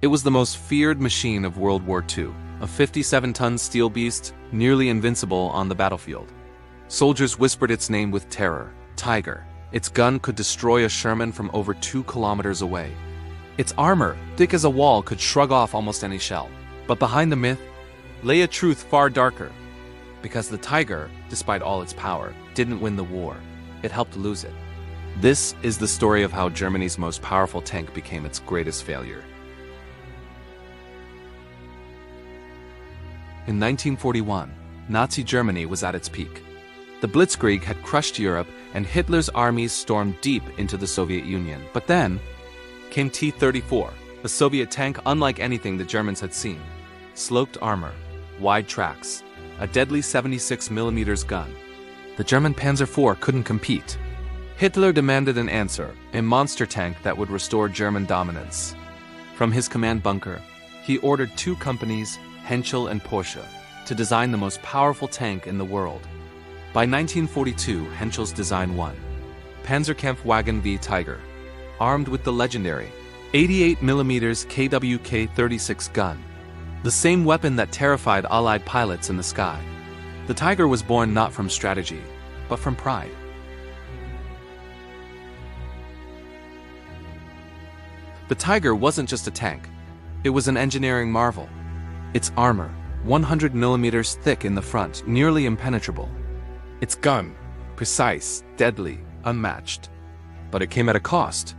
It was the most feared machine of World War II, a 57-ton steel beast, nearly invincible on the battlefield. Soldiers whispered its name with terror, Tiger. Its gun could destroy a Sherman from over 2 kilometers away. Its armor, thick as a wall, could shrug off almost any shell. But behind the myth lay a truth far darker. Because the Tiger, despite all its power, didn't win the war. It helped lose it. This is the story of how Germany's most powerful tank became its greatest failure. In 1941, Nazi Germany was at its peak. The Blitzkrieg had crushed Europe, and Hitler's armies stormed deep into the Soviet Union. But then came T-34, a Soviet tank unlike anything the Germans had seen. Sloped armor, wide tracks, a deadly 76mm gun. The German Panzer IV couldn't compete. Hitler demanded an answer, a monster tank that would restore German dominance. From his command bunker, he ordered 2 companies, Henschel and Porsche, to design the most powerful tank in the world. By 1942, Henschel's design won. Panzerkampfwagen V Tiger, armed with the legendary 88mm KWK-36 gun, the same weapon that terrified Allied pilots in the sky. The Tiger was born not from strategy, but from pride. The Tiger wasn't just a tank. It was an engineering marvel. Its armor, 100mm thick in the front, nearly impenetrable. Its gun, precise, deadly, unmatched. But it came at a cost.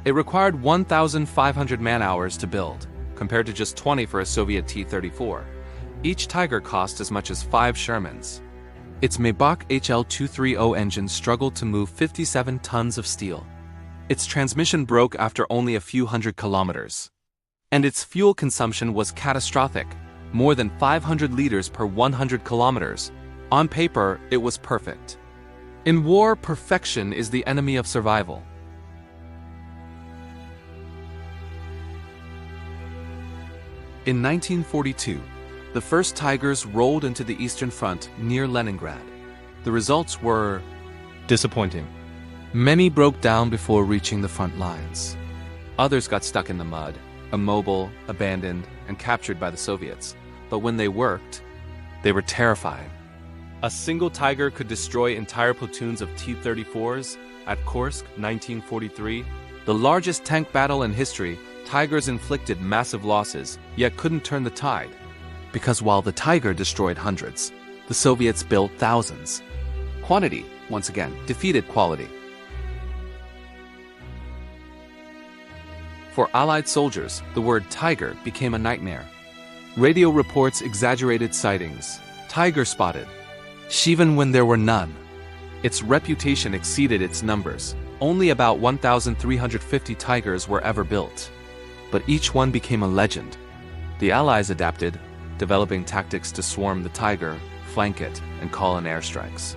It required 1,500 man-hours to build, compared to just 20 for a Soviet T-34. Each Tiger cost as much as 5 Shermans. Its Maybach HL-230 engine struggled to move 57 tons of steel. Its transmission broke after only a few hundred kilometers. And its fuel consumption was catastrophic, more than 500 liters per 100 kilometers. On paper, it was perfect. In war, perfection is the enemy of survival. In 1942, the first Tigers rolled into the Eastern Front near Leningrad. The results were disappointing. Many broke down before reaching the front lines. Others got stuck in the mud, immobile, abandoned, and captured by the Soviets. But when they worked, they were terrifying. A single Tiger could destroy entire platoons of T-34s at Kursk, 1943. The largest tank battle in history, Tigers inflicted massive losses, yet couldn't turn the tide. Because while the Tiger destroyed hundreds, the Soviets built thousands. Quantity, once again, defeated quality. For Allied soldiers, the word Tiger became a nightmare. Radio reports exaggerated sightings. Tiger spotted. Even when there were none. Its reputation exceeded its numbers. Only about 1,350 Tigers were ever built. But each one became a legend. The Allies adapted, developing tactics to swarm the Tiger, flank it, and call in airstrikes.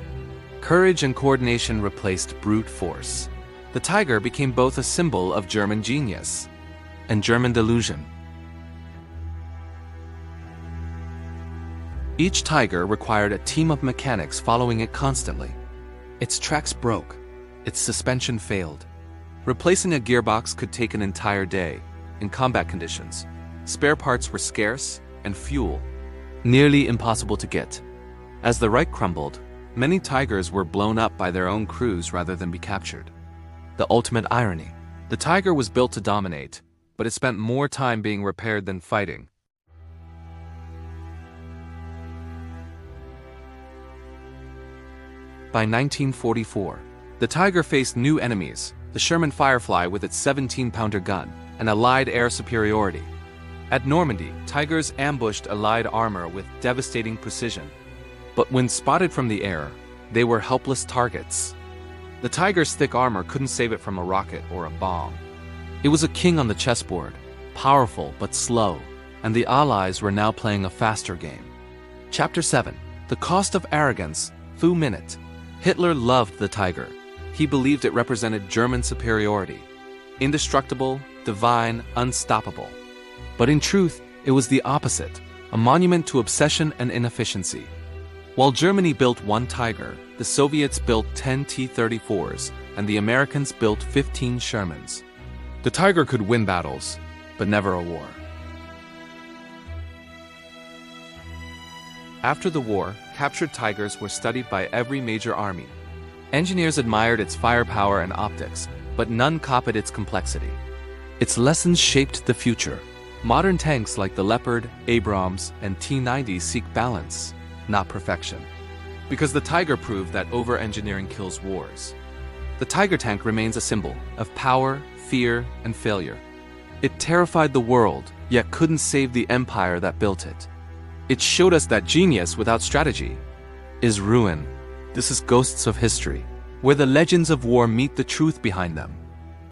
Courage and coordination replaced brute force. The Tiger became both a symbol of German genius and German delusion. Each Tiger required a team of mechanics following it constantly. Its tracks broke. Its suspension failed. Replacing a gearbox could take an entire day. In combat conditions, spare parts were scarce and fuel nearly impossible to get. As the Reich crumbled, many Tigers were blown up by their own crews rather than be captured. The ultimate irony. The Tiger was built to dominate, but it spent more time being repaired than fighting. By 1944, the Tiger faced new enemies, the Sherman Firefly with its 17-pounder gun, and Allied air superiority. At Normandy, Tigers ambushed Allied armor with devastating precision. But when spotted from the air, they were helpless targets. The Tiger's thick armor couldn't save it from a rocket or a bomb. It was a king on the chessboard, powerful but slow, and the Allies were now playing a faster game. Chapter 7. The Cost of Arrogance, Fu Minute. Hitler loved the Tiger. He believed it represented German superiority. Indestructible, divine, unstoppable. But in truth, it was the opposite, a monument to obsession and inefficiency. While Germany built 1 Tiger, the Soviets built 10 T-34s, and the Americans built 15 Shermans. The Tiger could win battles, but never a war. After the war, captured Tigers were studied by every major army. Engineers admired its firepower and optics, but none copied its complexity. Its lessons shaped the future. Modern tanks like the Leopard, Abrams, and T-90 seek balance, not perfection. Because the Tiger proved that over-engineering kills wars. The Tiger tank remains a symbol of power, fear, and failure. It terrified the world, yet couldn't save the empire that built it. It showed us that genius without strategy is ruin. This is Ghosts of History, where the legends of war meet the truth behind them.